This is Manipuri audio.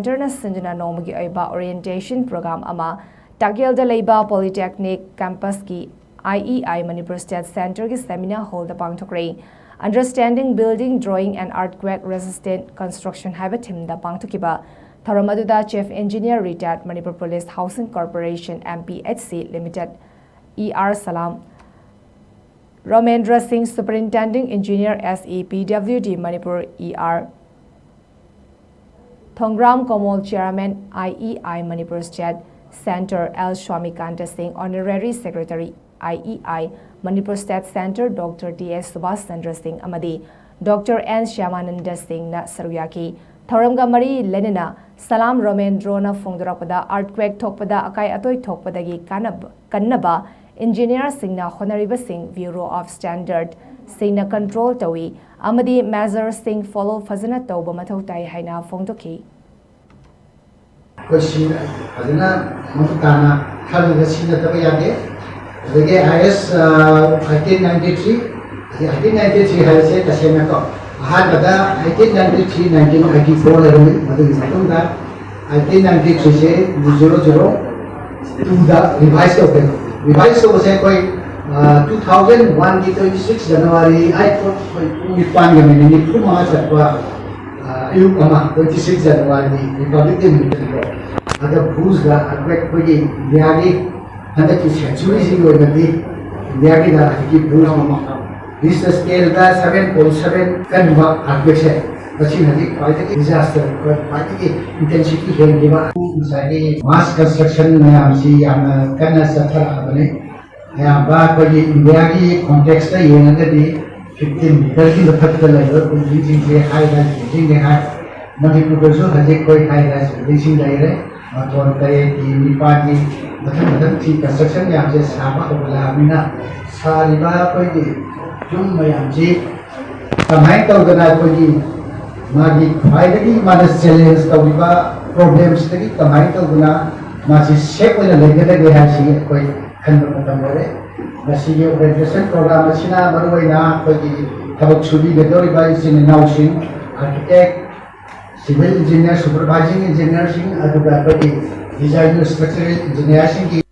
Center SINDUNA Nongmagi Oiba orientation program ama Takyel Da Leiba Polytechnic campus ki IEI Manipur State Center ki seminar hall da Pangthokkhre Understanding Building Drawing and Earthquake Resistant Construction haiba thim da pangthokiba Thoramaduda Chief Engineer Retired Manipur Police Housing Corporation MPHC Limited ER Salam Romendra Singh Superintending Engineer SEPWD Manipur ER Thongram Komol Chairman IEI Manipur State Center L Swamikanta Singh Honorary Secretary IEI Manipur State Center Dr. D.S. Subhas Chandra Singh Amadi Dr. N. Shyamananda Singh na Saruyaki Thoramga Mari Lenina Salam Romendrona Fongdorapada Earthquake Thokpada Akai Atoi Thokpadagi Kannaba Engineer Singh na Honorable Singh Bureau of Standard Singh na Control Tawi Amadi Measure Singh Follow Fazana Tauba Mathau Tai Haina Fongtokhi Question Fazana Mutana Khalida Sina Tabayade the IS 1993 1993 has said the same account. I had 1993 1994 level, but it is not that 1993 say 00 to the revised of it. Revised of say 2001 26 January I thought we found them in the 2 months at 26 January Republic in other booze the earthquake the Handaki centuries in India this is scale 7.7 Kanva earthquake. Machine has quite a disaster, quite intensity here. Mass construction, I see, and Kana Satara. I am back with the India context. Another day, 15 the capital level, reaching the high rise, reaching the high. Manipur also has a quite high rise, reaching the the party, the construction yam just Sama Lamina, Sariba Podi, Jum Mayamji, Kamaito the Napodi, Magi, Maidaki, Manas Challenge, the problems, the Kamaito Guna, Masis shape with a legacy they have seen quite Kandakamore, the CEO registration program, China, Maruina, Podi, Tabachubi, the Doriba is in housing, architect. Civil engineer, supervising engineering, design structural engineering.